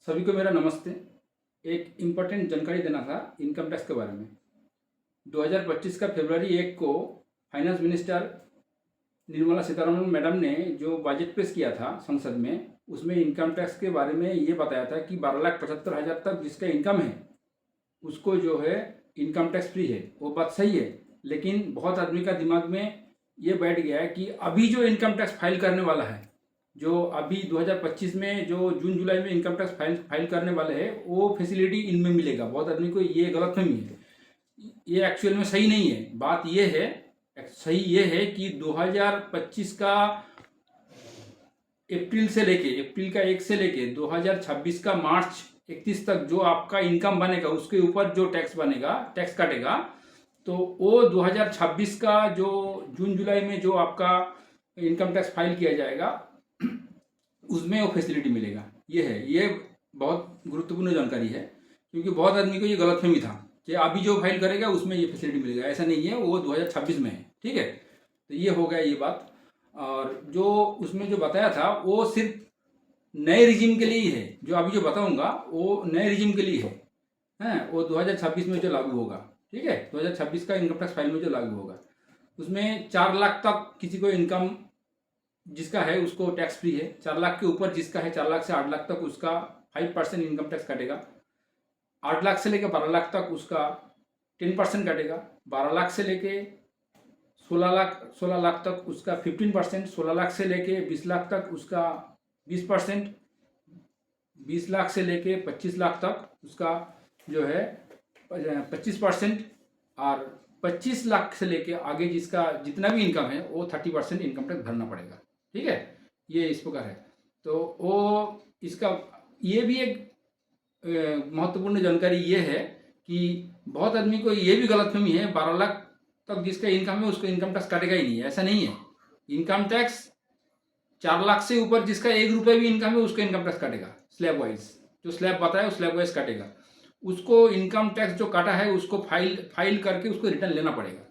सभी को मेरा नमस्ते। एक इम्पोर्टेंट जानकारी देना था इनकम टैक्स के बारे में। 2025 का फरवरी 1 को finance minister Nirmala Sitharaman madam ने जो बजट पेश किया था संसद में, उसमें इनकम टैक्स के बारे में ये बताया था कि 12,75,000 तक जिसका इनकम है उसको जो है इनकम टैक्स फ्री है। वो बात सही है, लेकिन बहुत आदमी का दिमाग में ये बैठ गया है कि अभी जो इनकम टैक्स फाइल करने वाला है, जो अभी 2025 में जो जून जुलाई में इनकम टैक्स फाइल करने वाले हैं, वो फैसिलिटी इनमें मिलेगा। बहुत आदमी को ये गलतफहमी है, ये एक्चुअल में सही नहीं है। बात ये है, सही ये है कि 2025 का अप्रैल का 1 से लेके 2026 का मार्च 31 तक जो आपका इनकम बनेगा उसके ऊपर जो टैक्स बनेगा, टैक्स कटेगा, तो वो 2026 का जो जून जुलाई में जो आपका इनकम टैक्स फाइल किया जाएगा उसमें वो फैसिलिटी मिलेगा। ये बहुत गुरुत्वपूर्ण जानकारी है, क्योंकि बहुत आदमी को ये गलतफहमी था कि अभी जो फाइल करेगा उसमें ये फैसिलिटी मिलेगा। ऐसा नहीं है, वो 2026 में है। ठीक है, तो ये हो गया ये बात। और जो उसमें जो बताया था वो सिर्फ नए रिजिम के लिए ही है। जो अभी जो बताऊंगा वो नए रिजिम के लिए है, वो 2026 में जो लागू होगा। ठीक है, 2026 का इनकम टैक्स फाइल में जो लागू होगा उसमें 4 लाख तक किसी को इनकम जिसका है उसको टैक्स फ्री है। 4 लाख के ऊपर जिसका है, 4 लाख से 8 लाख तक उसका 5% इनकम टैक्स कटेगा। 8 लाख से लेकर 12 लाख तक उसका 10% कटेगा। 12 लाख से लेके 16 लाख तक उसका 15%। 16 लाख से लेके 20 लाख तक उसका 20%। 20 लाख से लेके 25 लाख तक उसका जो है 25%। और 25 लाख से लेके आगे जिसका जितना भी इनकम है वो 30% इनकम टैक्स भरना पड़ेगा। ठीक है, ये इस प्रकार है। तो वो इसका ये भी एक महत्वपूर्ण जानकारी ये है कि बहुत आदमी को ये भी गलतफहमी है 12 लाख तक जिसका इनकम है उसको इनकम टैक्स काटेगा ही नहीं। ऐसा नहीं है। इनकम टैक्स 4 लाख से ऊपर जिसका 1 रुपये भी इनकम है उसको इनकम टैक्स काटेगा। स्लैब वाइज जो स्लैब बताया उस स्लैब वाइज काटेगा। उसको इनकम टैक्स जो काटा है उसको फाइल करके उसको रिटर्न लेना पड़ेगा।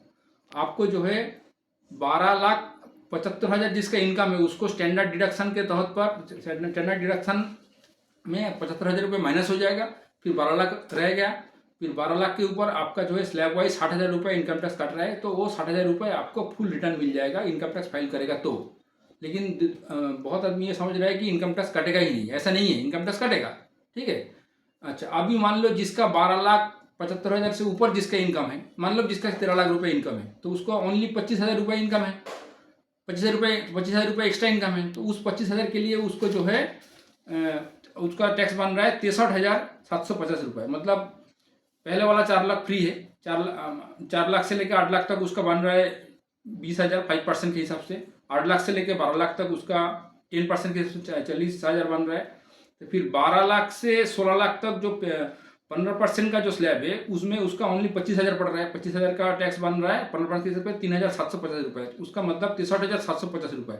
आपको जो है 12,75,000 जिसका इनकम है उसको स्टैंडर्ड डिडक्शन के तहत पर स्टैंडर्ड डिडक्शन में 75,000 रुपये माइनस हो जाएगा। फिर 12 लाख रह गया। फिर 12 लाख के ऊपर आपका जो है स्लैब वाइज 60,000 रुपये इनकम टैक्स काट रहा है, तो वो 60,000 रुपये आपको फुल रिटर्न मिल जाएगा इनकम टैक्स फाइल करेगा तो। लेकिन बहुत आदमी ये समझ रहा है कि इनकम टैक्स कटेगा ही नहीं। ऐसा नहीं है, इनकम टैक्स कटेगा। ठीक है, अच्छा अभी मान लो जिसका 12,75,000 से ऊपर जिसका इनकम है, मान लो जिसका 13 लाख रुपये इनकम है, तो उसको ओनली 25,000 रुपये इनकम है। 25,000 रुपये एक्स्ट्रा इनकम है, तो उस 25,000 के लिए उसको जो है उसका टैक्स बन रहा है 63,750 रुपये। मतलब पहले वाला 4 लाख फ्री है। 4 लाख से लेकर 8 लाख तक उसका बन रहा है 20,000 5% के हिसाब से। 8 लाख से लेकर 12 लाख तक उसका 10% के हिसाब से 40,000 बन रहा है। तो फिर 12 लाख से 16 लाख तक जो 15% का जो स्लैब है उसमें उसका ओनली 25,000 पड़ रहा है। 25,000 का टैक्स बन रहा है 15% के हिसाब से 3,750 रुपये। उसका मतलब 63,750 रुपये।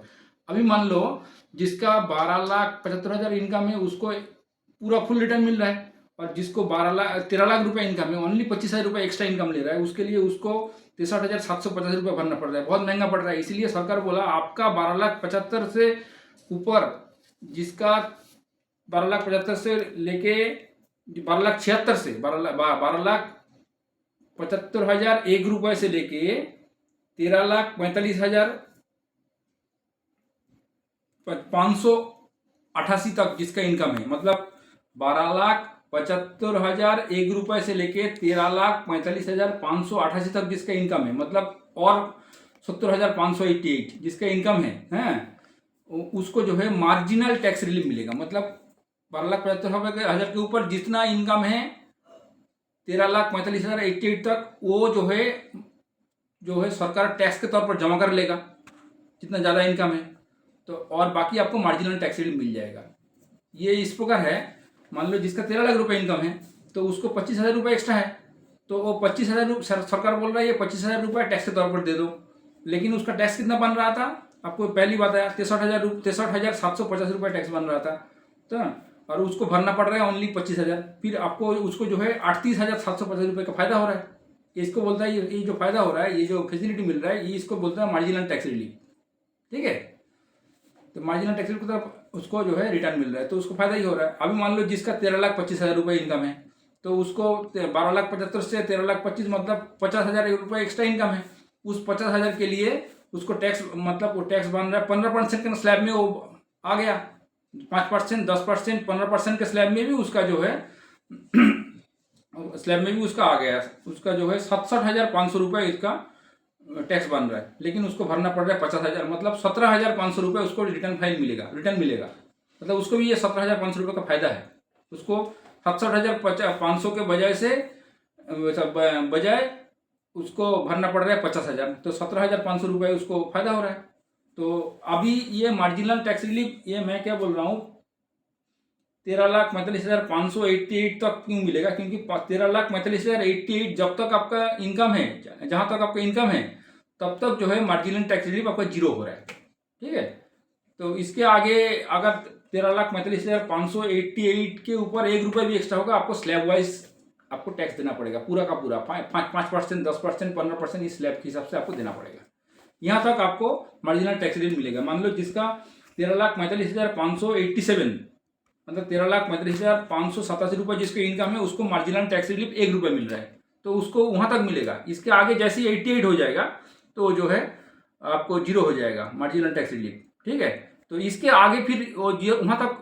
अभी मान लो जिसका 12,75,000 इनकम है उसको पूरा फुल रिटर्न मिल रहा है, और जिसको 13 लाख रुपये इनकम है ओनली 25,000 रुपये एक्स्ट्रा इनकम ले रहा है, उसके लिए उसको 63,750 रुपये भरना पड़ रहा है। बहुत महंगा पड़ रहा है। इसीलिए सरकार बोला आपका 12,75,000 से ऊपर जिसका 12,75,000 से लेके 12,76,000 से 12,75,000 1 रुपये से लेके 13,45,588 तक जिसका इनकम है, मतलब 12,75,000 1 रुपये से लेके 13,45,588 तक जिसका इनकम है, मतलब और 70,588 जिसका इनकम है उसको जो है मार्जिनल टैक्स रिलीफ मिलेगा। मतलब 12,75,000 के ऊपर जितना इनकम है 13,45,088 तक वो जो है सरकार टैक्स के तौर पर जमा कर लेगा जितना ज़्यादा इनकम है, तो और बाकी आपको मार्जिनल टैक्स रिलीफ मिल जाएगा। ये इस प्रकार है। मान लो जिसका 13 लाख रुपये इनकम है तो उसको 25,000 रुपये एक्स्ट्रा है, तो वो 25,000 सरकार बोल रहा है ये 25,000 रुपये टैक्स के तौर पर दे दो। लेकिन उसका टैक्स कितना बन रहा था, आपको पहली बात है 63,750 रुपये टैक्स बन रहा था, तो और उसको भरना पड़ रहा है ओनली 25,000। फिर आपको उसको जो है 38,750 रुपये का फायदा हो रहा है। इसको बोलता है ये जो फायदा हो रहा है, ये जो फैसिलिटी मिल रहा है, ये इसको बोलता है मार्जिनल टैक्स रिलीफ। ठीक है, तो मार्जिनल टैक्स की तरफ उसको जो है रिटर्न मिल रहा है, तो उसको फायदा ही हो रहा है। अभी मान लो जिसका 13,25,000 रुपये इनकम है, तो उसको 12,75,000 से 13,25,000 मतलब 50,000 रुपये एक्स्ट्रा इनकम है। उस 50,000 के लिए उसको टैक्स मतलब वो टैक्स बन रहा है 15% के स्लैब में, वो आ गया 5%, 10%, 15% के स्लैब में भी उसका जो है स्लैब में भी उसका आ गया, उसका जो है 67,500 रुपये इसका टैक्स बन रहा है, लेकिन उसको भरना पड़ रहा है 50,000, मतलब 17,500 रुपये उसको रिटर्न मिलेगा। मतलब उसको भी ये 17,500 रुपये का फायदा है। उसको 67,500 के बजाय उसको भरना पड़ रहा है 50,000, तो 17,500 रुपये उसको फायदा हो रहा है। तो अभी ये मार्जिनल टैक्स रिलीफ, ये मैं क्या बोल रहा हूँ, 13,45,588 तक क्यों मिलेगा? क्योंकि 13,45,088 जब तक आपका इनकम है, जहां तक आपका इनकम है, तब तक जो है मार्जिनल टैक्स रिलीफ आपका जीरो हो रहा है। ठीक है, तो इसके आगे अगर 13,45,588 के ऊपर 1 रुपये भी एक्स्ट्रा होगा, आपको स्लैब वाइज आपको टैक्स देना पड़ेगा, पूरा का पूरा 5%, 10%, 15% इस स्लैब के हिसाब से आपको देना पड़ेगा। यहाँ तक आपको मार्जिनल टैक्स रिलीफ मिलेगा। मान लो जिसका 13,45,587 मतलब 13,45,587 रुपये जिसके इनकम है, उसको मार्जिनल टैक्स रिलीफ 1 रुपये मिल रहा है, तो उसको वहाँ तक मिलेगा। इसके आगे जैसे ही 88 हो जाएगा तो जो है आपको जीरो हो जाएगा मार्जिनल टैक्स रिलीफ। ठीक है, तो इसके आगे फिर वो वहाँ तक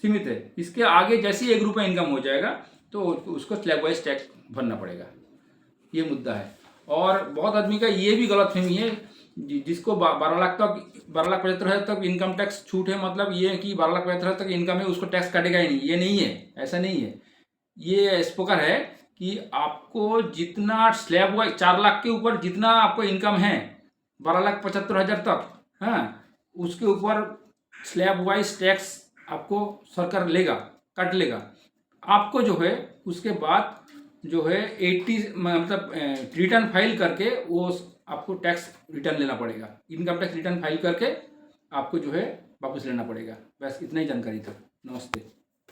सीमित है। इसके आगे जैसे ही 1 रुपये इनकम हो जाएगा तो उसको स्लैब वाइज टैक्स भरना पड़ेगा। ये मुद्दा है। और बहुत आदमी का ये भी गलतफहमी है, जिसको 12,75,000 तक इनकम टैक्स छूट है, मतलब ये है कि 12,75,000 तक इनकम है उसको टैक्स काटेगा ही नहीं। ये नहीं है, ऐसा नहीं है। ये इस प्रकार है कि आपको जितना स्लैब वाइज 4 लाख के ऊपर जितना आपको इनकम है 12,75,000 तक, हाँ, उसके ऊपर स्लैब वाइज टैक्स आपको सरकार काट लेगा। आपको जो है उसके बाद जो है 80 मतलब रिटर्न फाइल करके वो आपको टैक्स रिटर्न लेना पड़ेगा। इनकम टैक्स रिटर्न फाइल करके आपको जो है वापस लेना पड़ेगा। बस इतना ही जानकारी था। नमस्ते।